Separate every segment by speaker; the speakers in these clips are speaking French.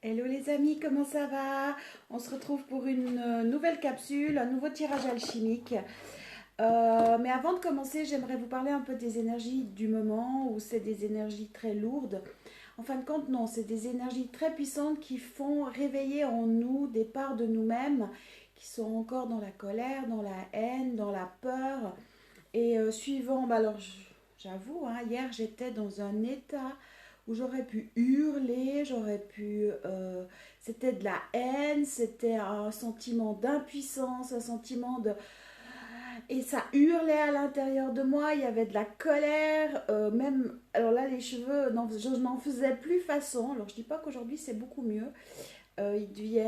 Speaker 1: Hello les amis, comment ça va? On se retrouve pour une nouvelle capsule, un nouveau tirage alchimique. Mais avant de commencer, j'aimerais vous parler un peu des énergies du moment où c'est des énergies très lourdes. En fin de compte, non, c'est des énergies très puissantes qui font réveiller en nous des parts de nous-mêmes qui sont encore dans la colère, dans la haine, dans la peur. Et suivant, j'avoue, hein, hier j'étais dans un état où j'aurais pu hurler, c'était de la haine, c'était un sentiment d'impuissance, un sentiment de... Et ça hurlait à l'intérieur de moi, il y avait de la colère, même... Alors là, les cheveux, non, je n'en faisais plus façon. Alors je dis pas qu'aujourd'hui c'est beaucoup mieux. Il y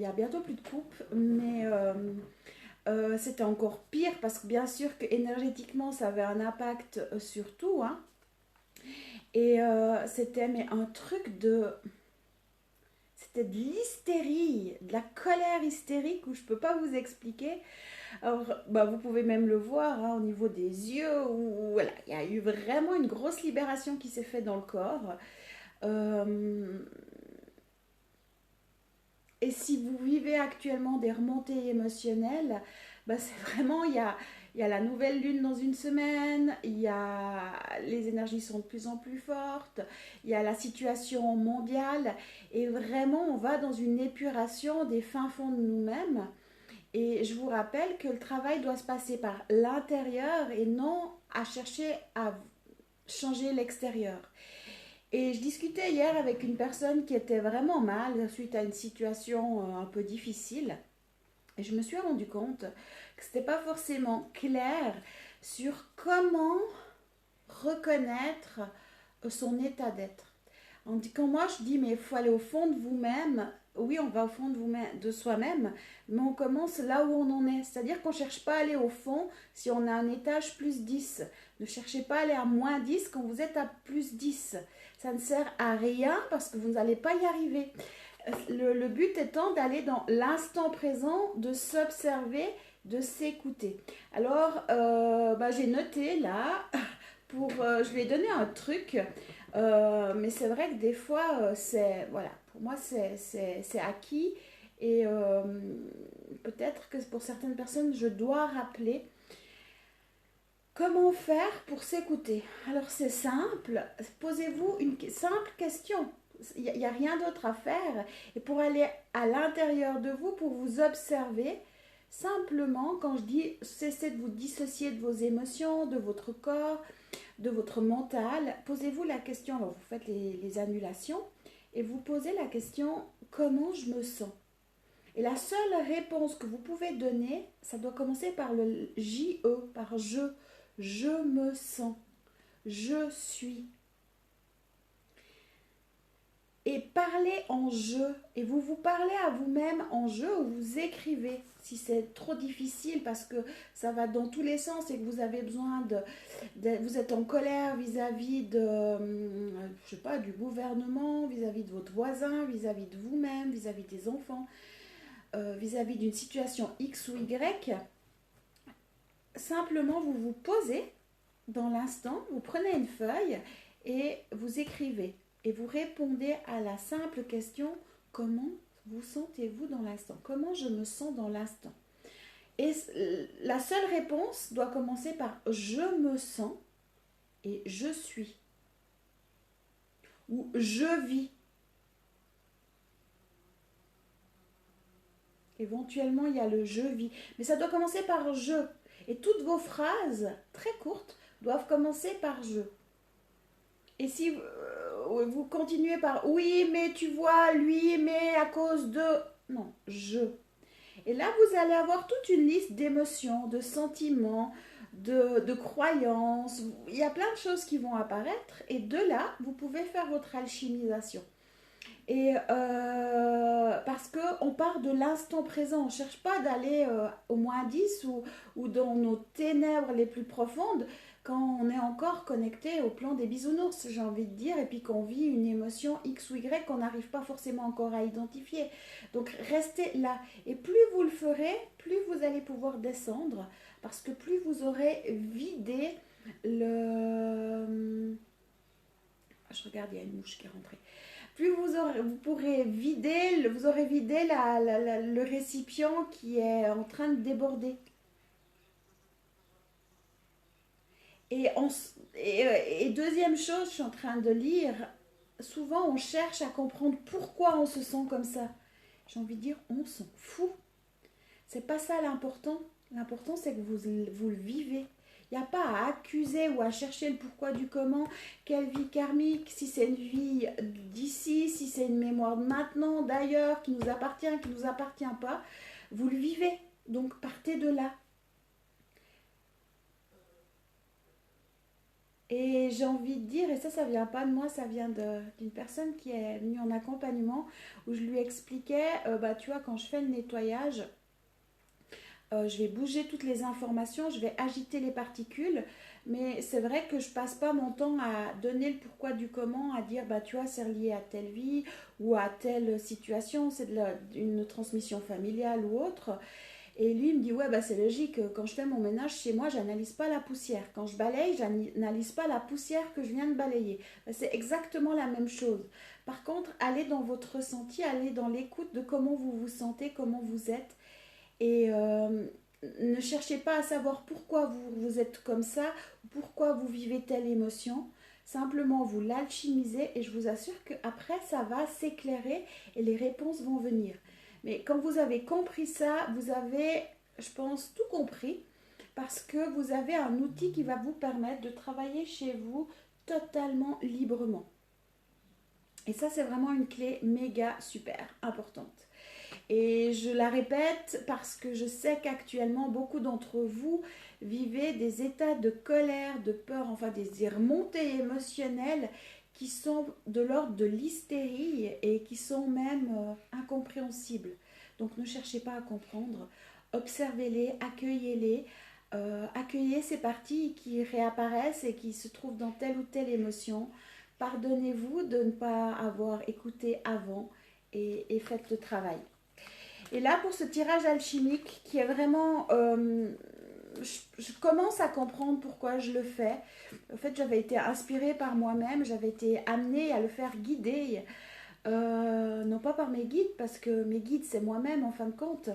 Speaker 1: a bientôt plus de coupe, mais... c'était encore pire parce que bien sûr que énergétiquement ça avait un impact sur tout, hein. Et c'était mais un truc de... C'était de l'hystérie, de la colère hystérique où je peux pas vous expliquer. Alors, bah, vous pouvez même le voir hein, au niveau des yeux, où voilà, il y a eu vraiment une grosse libération qui s'est faite dans le corps. Euh, Et si vous vivez actuellement des remontées émotionnelles, bah c'est vraiment, il y a la nouvelle lune dans une semaine, les énergies sont de plus en plus fortes, il y a la situation mondiale, et vraiment on va dans une épuration des fins fonds de nous-mêmes. Et je vous rappelle que le travail doit se passer par l'intérieur et non à chercher à changer l'extérieur. Et je discutais hier avec une personne qui était vraiment mal suite à une situation un peu difficile. Et je me suis rendu compte que c'était pas forcément clair sur comment reconnaître son état d'être. Quand moi je dis mais il faut aller au fond de vous-même, oui on va au fond de, de soi-même, mais on commence là où on en est. C'est-à-dire qu'on ne cherche pas à aller au fond si on a un étage plus 10. Ne cherchez pas à aller à moins 10 quand vous êtes à plus 10. Ça ne sert à rien parce que vous n'allez pas y arriver. Le but étant d'aller dans l'instant présent, de s'observer, de s'écouter. Alors, j'ai noté là, je lui ai donné un truc, mais c'est vrai que des fois, voilà, pour moi, c'est acquis. Et peut-être que pour certaines personnes, je dois rappeler comment faire pour s'écouter. Alors, c'est simple, posez-vous une simple question. Il n'y a rien d'autre à faire. Et pour aller à l'intérieur de vous, pour vous observer, simplement, quand je dis cessez de vous dissocier de vos émotions, de votre corps, de votre mental, posez-vous la question, alors vous faites les annulations, et vous posez la question comment je me sens. Et la seule réponse que vous pouvez donner, ça doit commencer par le JE, par je. Je me sens. Je suis. Et parlez en je. Et vous vous parlez à vous-même en je ou vous écrivez. Si c'est trop difficile parce que ça va dans tous les sens et que vous avez besoin vous êtes en colère vis-à-vis de, je sais pas, du gouvernement, vis-à-vis de votre voisin, vis-à-vis de vous-même, vis-à-vis des enfants, vis-à-vis d'une situation X ou Y, simplement vous vous posez dans l'instant, vous prenez une feuille et vous écrivez. Et vous répondez à la simple question comment vous sentez-vous dans l'instant? Comment je me sens dans l'instant? Et la seule réponse doit commencer par je me sens et je suis. Ou je vis. Éventuellement, il y a le je vis. Mais ça doit commencer par je. Et toutes vos phrases, très courtes, doivent commencer par je. Et si vous continuez par oui, mais tu vois, lui, mais à cause de... Non, je. Et là, vous allez avoir toute une liste d'émotions, de sentiments, de croyances. Il y a plein de choses qui vont apparaître. Et de là, vous pouvez faire votre alchimisation. Et parce qu'on part de l'instant présent, on ne cherche pas d'aller au moins 10 ou dans nos ténèbres les plus profondes quand on est encore connecté au plan des bisounours, j'ai envie de dire, et puis qu'on vit une émotion X ou Y qu'on n'arrive pas forcément encore à identifier. Donc restez là. Et plus vous le ferez, plus vous allez pouvoir descendre, parce que plus vous aurez vidé le... Je regarde, il y a une mouche qui est rentrée. vous pourrez vider, vous aurez vidé le récipient qui est en train de déborder. Et deuxième chose, je suis en train de lire, souvent on cherche à comprendre pourquoi on se sent comme ça. J'ai envie de dire, on s'en fout. C'est pas ça l'important. L'important, c'est que vous le vivez. Il n'y a pas à accuser ou à chercher le pourquoi du comment, quelle vie karmique, si c'est une vie d'ici, si c'est une mémoire de maintenant, d'ailleurs, qui nous appartient pas. Vous le vivez. Donc partez de là. Et j'ai envie de dire, et ça vient pas de moi, ça vient d'une personne qui est venue en accompagnement, où je lui expliquais, bah tu vois, quand je fais le nettoyage, je vais bouger toutes les informations, je vais agiter les particules, mais c'est vrai que je passe pas mon temps à donner le pourquoi du comment, à dire, bah tu vois, c'est relié à telle vie ou à telle situation, c'est une transmission familiale ou autre. Et lui, il me dit, ouais, bah, c'est logique, quand je fais mon ménage chez moi, j'analyse pas la poussière. Quand je balaye, j'analyse pas la poussière que je viens de balayer. Bah, c'est exactement la même chose. Par contre, allez dans votre ressenti, allez dans l'écoute de comment vous vous sentez, comment vous êtes. Et ne cherchez pas à savoir pourquoi vous êtes comme ça, pourquoi vous vivez telle émotion. Simplement, vous l'alchimisez et je vous assure qu'après, ça va s'éclairer et les réponses vont venir. Mais quand vous avez compris ça, vous avez, je pense, tout compris parce que vous avez un outil qui va vous permettre de travailler chez vous totalement librement. Et ça, c'est vraiment une clé méga super importante. Et je la répète parce que je sais qu'actuellement, beaucoup d'entre vous vivez des états de colère, de peur, enfin des remontées émotionnelles qui sont de l'ordre de l'hystérie et qui sont même incompréhensibles. Donc ne cherchez pas à comprendre, observez-les, accueillez-les, accueillez ces parties qui réapparaissent et qui se trouvent dans telle ou telle émotion. Pardonnez-vous de ne pas avoir écouté avant et faites le travail. Et là, pour ce tirage alchimique, qui est vraiment... je commence à comprendre pourquoi je le fais. En fait, j'avais été inspirée par moi-même, j'avais été amenée à le faire guider. Non pas par mes guides, parce que mes guides, c'est moi-même en fin de compte.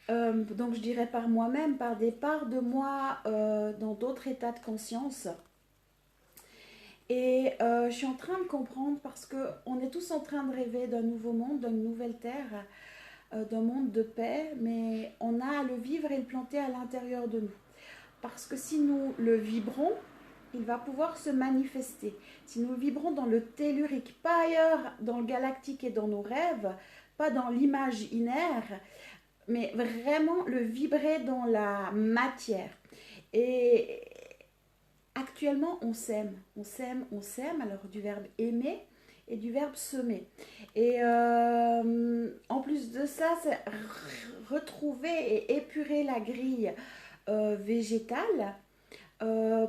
Speaker 1: Donc, je dirais par moi-même, par des parts de moi dans d'autres états de conscience. Et je suis en train de comprendre parce qu'on est tous en train de rêver d'un nouveau monde, d'une nouvelle terre, d'un monde de paix, mais on a à le vivre et le planter à l'intérieur de nous. Parce que si nous le vibrons, il va pouvoir se manifester. Si nous le vibrons dans le tellurique, pas ailleurs dans le galactique et dans nos rêves, pas dans l'image inaire, mais vraiment le vibrer dans la matière. Et actuellement, on s'aime, on s'aime, on s'aime, alors du verbe aimer et du verbe semer. Et en plus de ça, c'est retrouver et épurer la grille végétale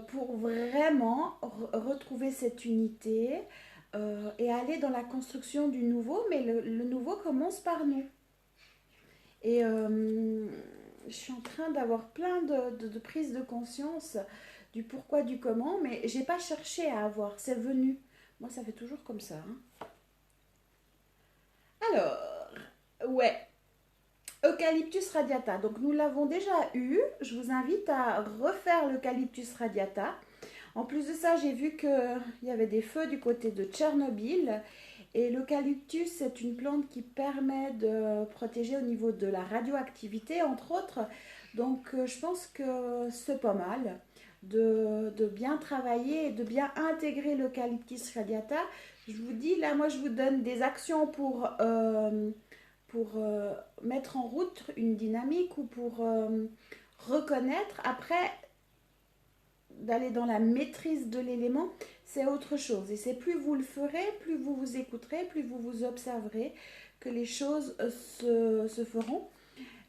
Speaker 1: pour vraiment retrouver cette unité et aller dans la construction du nouveau, mais le nouveau commence par nous. Et je suis en train d'avoir plein de prises de conscience du pourquoi, du comment, mais j'ai pas cherché à avoir, c'est venu. Moi, ça fait toujours comme ça. Hein. Alors, ouais, Eucalyptus radiata. Donc, nous l'avons déjà eu. Je vous invite à refaire l'Eucalyptus radiata. En plus de ça, j'ai vu qu'il y avait des feux du côté de Tchernobyl. Et l'eucalyptus, c'est une plante qui permet de protéger au niveau de la radioactivité, entre autres. Donc, je pense que c'est pas mal de bien travailler et de bien intégrer l'eucalyptus radiata. Je vous dis, là, moi, je vous donne des actions pour mettre en route une dynamique ou pour reconnaître. Après, d'aller dans la maîtrise de l'élément, c'est autre chose. Et c'est plus vous le ferez, plus vous vous écouterez, plus vous vous observerez que les choses se feront.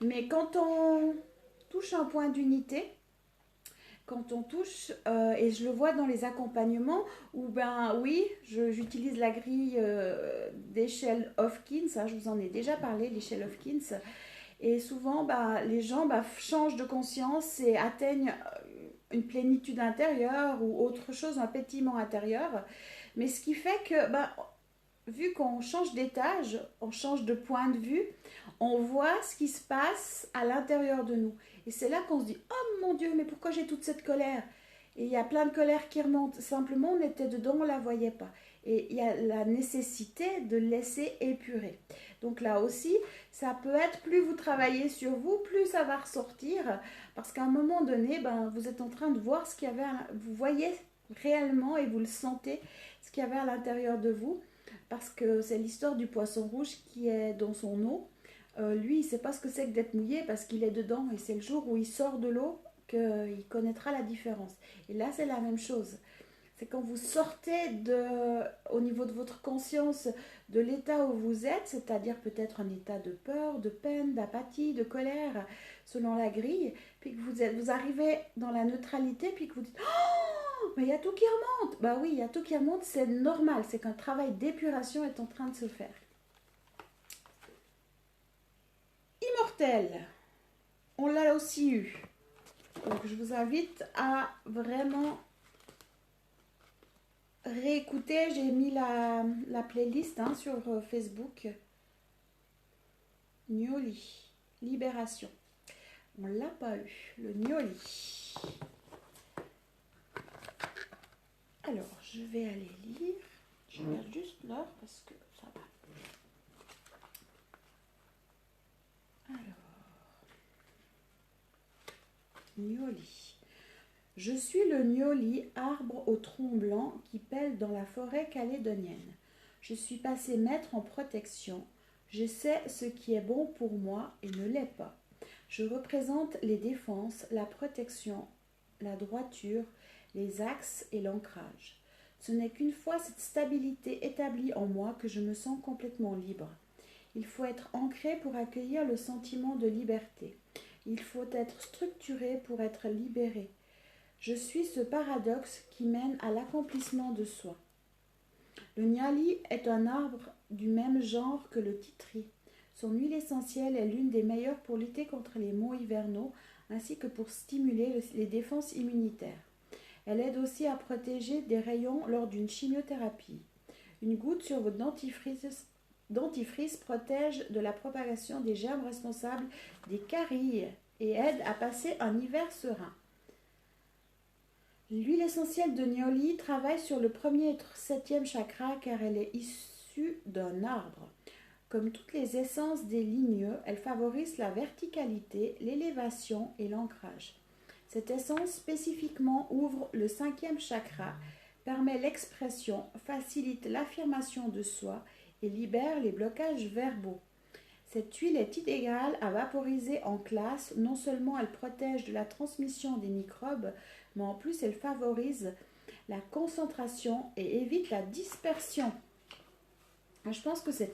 Speaker 1: Mais quand on touche un point d'unité, quand on touche, et je le vois dans les accompagnements, où ben oui, j'utilise la grille d'échelle Hopkins, hein, je vous en ai déjà parlé, l'échelle Hopkins, et souvent les gens changent de conscience et atteignent une plénitude intérieure ou autre chose, un pétillement intérieur, mais ce qui fait que vu qu'on change d'étage, on change de point de vue, on voit ce qui se passe à l'intérieur de nous. Et c'est là qu'on se dit, oh mon Dieu, mais pourquoi j'ai toute cette colère? Et il y a plein de colère qui remonte. Simplement, on était dedans, on ne la voyait pas. Et il y a la nécessité de laisser épurer. Donc là aussi, ça peut être, plus vous travaillez sur vous, plus ça va ressortir. Parce qu'à un moment donné, ben, vous êtes en train de voir ce qu'il y avait, vous voyez réellement et vous le sentez, ce qu'il y avait à l'intérieur de vous. Parce que c'est l'histoire du poisson rouge qui est dans son eau. Lui, il ne sait pas ce que c'est que d'être mouillé parce qu'il est dedans. Et c'est le jour où il sort de l'eau qu'il connaîtra la différence. Et là, c'est la même chose. C'est quand vous sortez au niveau de votre conscience de l'état où vous êtes, c'est-à-dire peut-être un état de peur, de peine, d'apathie, de colère, selon la grille, puis que vous arrivez dans la neutralité, puis que vous dites oh, mais il y a tout qui remonte. Bah oui, il y a tout qui remonte, c'est normal, c'est qu'un travail d'épuration est en train de se faire. Immortel, on l'a aussi eu. Donc je vous invite à vraiment réécouter. J'ai mis la playlist sur Facebook. Gnoli, Libération. On l'a pas eu, le Gnoli. Alors, je vais aller lire. Je regarde juste l'heure parce que ça va. Alors, Gnoli. Je suis le Gnoli, arbre au tronc blanc qui pèle dans la forêt calédonienne. Je suis passé maître en protection. Je sais ce qui est bon pour moi et ne l'est pas. Je représente les défenses, la protection, la droiture, les axes et l'ancrage. Ce n'est qu'une fois cette stabilité établie en moi que je me sens complètement libre. Il faut être ancré pour accueillir le sentiment de liberté. Il faut être structuré pour être libéré. Je suis ce paradoxe qui mène à l'accomplissement de soi. Le Gnali est un arbre du même genre que le titri. Son huile essentielle est l'une des meilleures pour lutter contre les maux hivernaux ainsi que pour stimuler les défenses immunitaires. Elle aide aussi à protéger des rayons lors d'une chimiothérapie. Une goutte sur votre dentifrice protège de la propagation des germes responsables des caries et aide à passer un hiver serein. L'huile essentielle de Gnoli travaille sur le premier et septième chakra car elle est issue d'un arbre. Comme toutes les essences des ligneux, elle favorise la verticalité, l'élévation et l'ancrage. Cette essence spécifiquement ouvre le cinquième chakra, permet l'expression, facilite l'affirmation de soi et libère les blocages verbaux. Cette huile est idéale à vaporiser en classe. Non seulement elle protège de la transmission des microbes, mais en plus elle favorise la concentration et évite la dispersion. Je pense que c'est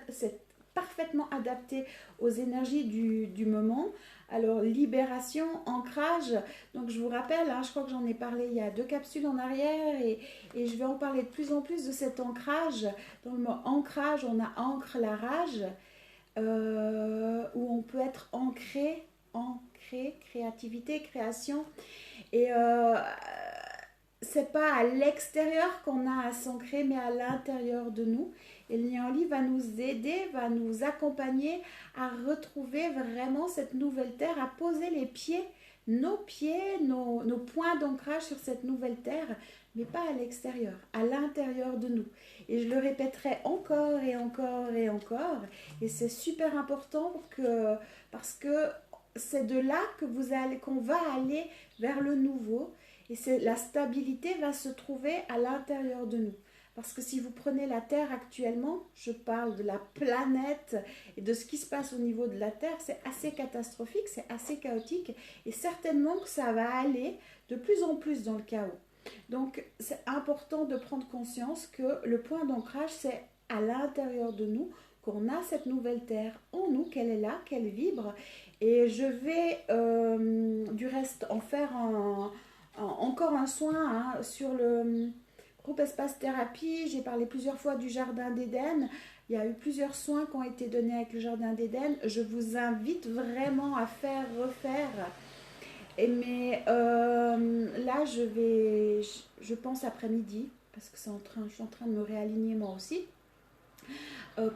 Speaker 1: c'est parfaitement adapté aux énergies du moment. Alors, libération, ancrage. Donc, je vous rappelle, je crois que j'en ai parlé il y a 2 capsules en arrière et je vais en parler de plus en plus de cet ancrage. Dans le mot ancrage, on a ancre la rage, où on peut être ancré, créativité, création. Et c'est pas à l'extérieur qu'on a à s'ancrer, mais à l'intérieur de nous. Et le Gnoli va nous aider, va nous accompagner à retrouver vraiment cette nouvelle terre, à poser les pieds, nos points d'ancrage sur cette nouvelle terre, mais pas à l'extérieur, à l'intérieur de nous. Et je le répéterai encore et encore et encore. Et c'est super important parce que c'est de là qu'on va aller vers le nouveau. Et la stabilité va se trouver à l'intérieur de nous. Parce que si vous prenez la Terre actuellement, je parle de la planète et de ce qui se passe au niveau de la Terre, c'est assez catastrophique, c'est assez chaotique et certainement que ça va aller de plus en plus dans le chaos. Donc c'est important de prendre conscience que le point d'ancrage, c'est à l'intérieur de nous, qu'on a cette nouvelle Terre en nous, qu'elle est là, qu'elle vibre. Et je vais du reste en faire encore un soin sur le groupe Espace Thérapie. J'ai parlé plusieurs fois du Jardin d'Éden. Il y a eu plusieurs soins qui ont été donnés avec le Jardin d'Éden. Je vous invite vraiment à refaire. Mais là, je pense après-midi, parce que je suis en train de me réaligner moi aussi.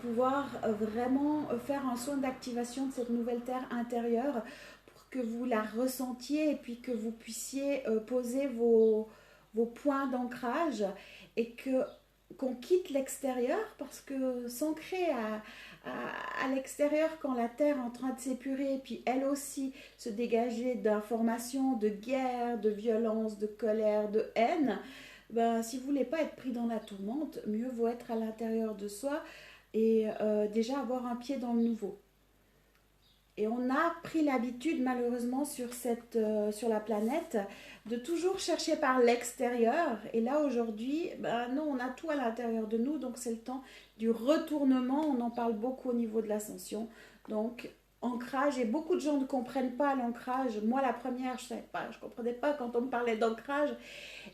Speaker 1: pouvoir vraiment faire un soin d'activation de cette nouvelle terre intérieure pour que vous la ressentiez et puis que vous puissiez poser vos points d'ancrage et que qu'on quitte l'extérieur parce que s'ancrer à l'extérieur quand la terre est en train de s'épurer et puis elle aussi se dégager d'informations, de guerre, de violence, de colère, de haine, ben, si vous voulez pas être pris dans la tourmente, mieux vaut être à l'intérieur de soi et déjà avoir un pied dans le nouveau. Et on a pris l'habitude, malheureusement, sur la planète, de toujours chercher par l'extérieur. Et là, aujourd'hui, ben, non, on a tout à l'intérieur de nous. Donc, c'est le temps du retournement. On en parle beaucoup au niveau de l'ascension. Donc, ancrage. Et beaucoup de gens ne comprennent pas l'ancrage. Moi, la première, je ne savais pas. Je ne comprenais pas quand on me parlait d'ancrage.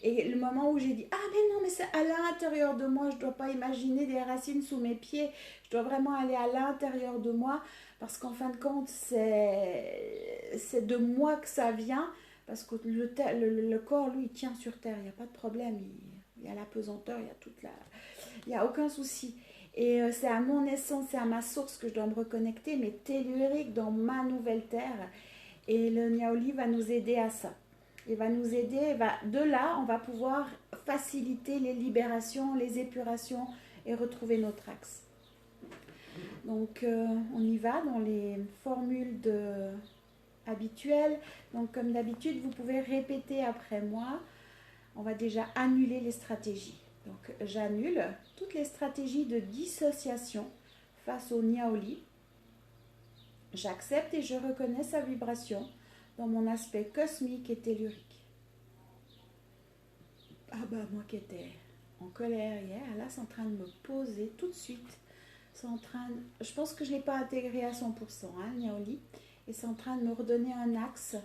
Speaker 1: Et le moment où j'ai dit, ah mais non, mais c'est à l'intérieur de moi, je ne dois pas imaginer des racines sous mes pieds, je dois vraiment aller à l'intérieur de moi, parce qu'en fin de compte, c'est de moi que ça vient, parce que le corps, lui, il tient sur terre, il n'y a pas de problème, il y a la pesanteur, il n'y a aucun souci. Et c'est à mon essence, c'est à ma source que je dois me reconnecter, mais tellurique dans ma nouvelle terre. Et le Niaoli va nous aider à ça. Il va nous aider. De là, on va pouvoir faciliter les libérations, les épurations et retrouver notre axe. Donc, on y va dans les formules habituelles. Donc, comme d'habitude, vous pouvez répéter après moi. On va déjà annuler les stratégies. Donc, j'annule toutes les stratégies de dissociation face au Niaoli. J'accepte et je reconnais sa vibration dans mon aspect cosmique et tellurique. Ah bah moi qui étais en colère hier, là c'est en train de me poser tout de suite. C'est en train je pense que je ne l'ai pas intégré à 100%, hein, Niaoli. Et c'est en train de me redonner un axe.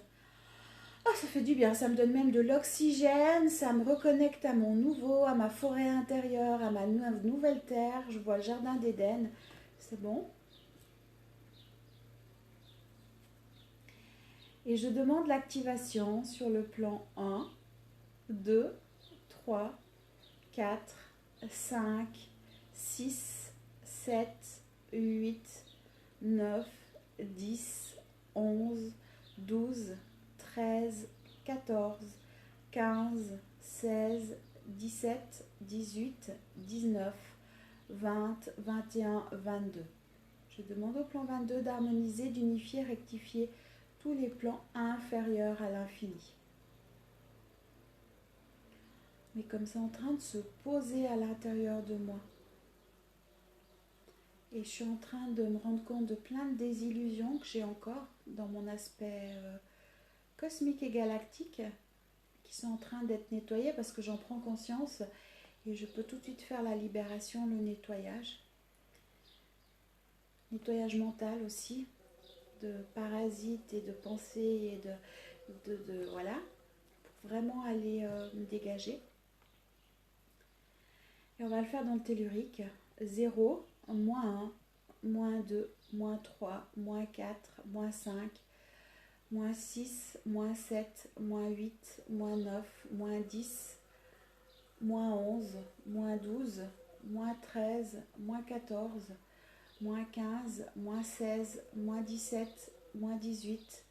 Speaker 1: Ah, ça fait du bien, ça me donne même de l'oxygène, ça me reconnecte à mon nouveau, à ma forêt intérieure, à ma nouvelle terre. Je vois le jardin d'Éden. C'est bon. Et je demande l'activation sur le plan 1, 2, 3, 4, 5, 6, 7, 8, 9, 10, 11, 12, 13, 14, 15, 16, 17, 18, 19, 20, 21, 22. Je demande au plan 22 d'harmoniser, d'unifier, rectifier tous les plans inférieurs à l'infini. Mais comme c'est en train de se poser à l'intérieur de moi. Et je suis en train de me rendre compte de plein de désillusions que j'ai encore dans mon aspect cosmique et galactique qui sont en train d'être nettoyées parce que j'en prends conscience et je peux tout de suite faire la libération, le nettoyage. Nettoyage mental aussi, de parasites et de pensées et voilà, pour vraiment aller me dégager. Et on va le faire dans le tellurique. 0, moins 1, moins 2, moins 3, moins 4, moins 5, moins 6, moins 7, moins 8, moins 9, moins 10, moins 11, moins 12, moins 13, moins 14, moins 15, moins 16, moins 17, moins 18,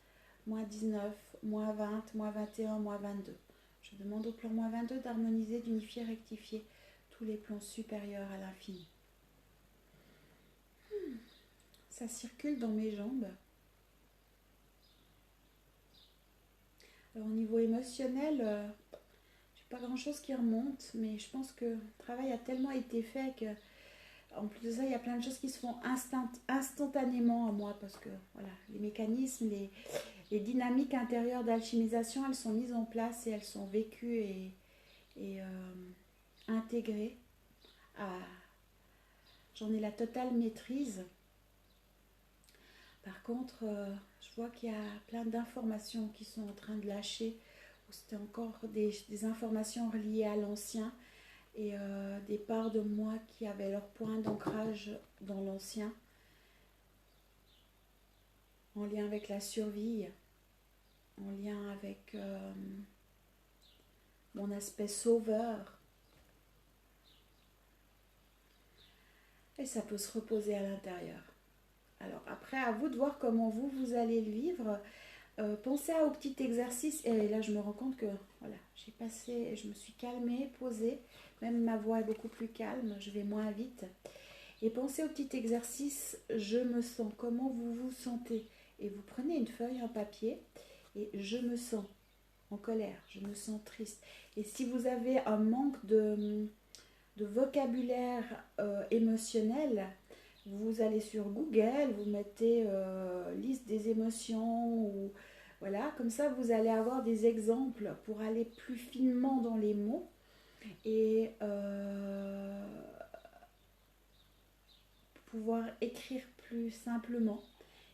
Speaker 1: moins 19, moins 20, moins 21, moins 22. Je demande au plan moins 22 d'harmoniser, d'unifier, rectifier tous les plans supérieurs à l'infini. Ça circule dans mes jambes. Alors au niveau émotionnel, j'ai pas grand chose qui remonte, mais je pense que le travail a tellement été fait que, en plus de ça, il y a plein de choses qui se font instantanément à moi parce que voilà, les mécanismes, les dynamiques intérieures d'alchimisation, elles sont mises en place et elles sont vécues et intégrées. J'en ai la totale maîtrise. Par contre, je vois qu'il y a plein d'informations qui sont en train de lâcher. C'était encore des informations reliées à l'ancien et des parts de moi qui avaient leur point d'ancrage dans l'ancien, en lien avec la survie, en lien avec mon aspect sauveur. et ça peut se reposer à l'intérieur. Alors après, à vous de voir comment vous allez le vivre. Pensez aux petits exercices. Et là, je me rends compte que voilà, j'ai passé, je me suis calmée, posée. Même ma voix est beaucoup plus calme, je vais moins vite. Et pensez au petit exercice, je me sens, comment vous vous sentez. Et vous prenez une feuille, un papier, et je me sens en colère, je me sens triste. Et si vous avez un manque de vocabulaire émotionnel, vous allez sur Google, vous mettez liste des émotions, ou voilà, comme ça vous allez avoir des exemples pour aller plus finement dans les mots et pouvoir écrire plus simplement.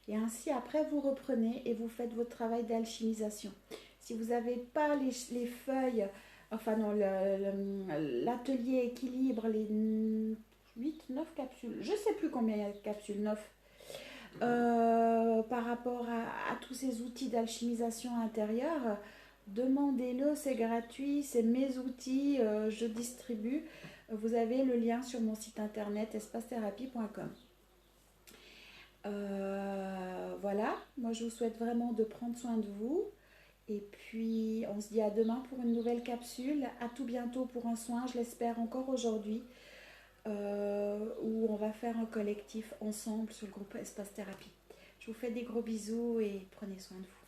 Speaker 1: Et ainsi, après, vous reprenez et vous faites votre travail d'alchimisation. Si vous n'avez pas les feuilles, enfin non, l'atelier équilibre, les 8 9 capsules, je ne sais plus combien il y a de capsules, 9, par rapport à tous ces outils d'alchimisation intérieure, demandez-le, c'est gratuit, c'est mes outils, je distribue. Vous avez le lien sur mon site internet espace-thérapie.com. Voilà, moi je vous souhaite vraiment de prendre soin de vous. Et puis on se dit à demain pour une nouvelle capsule. À tout bientôt pour un soin, je l'espère encore aujourd'hui, où on va faire un collectif ensemble sur le groupe Espace Thérapie. Je vous fais des gros bisous et prenez soin de vous.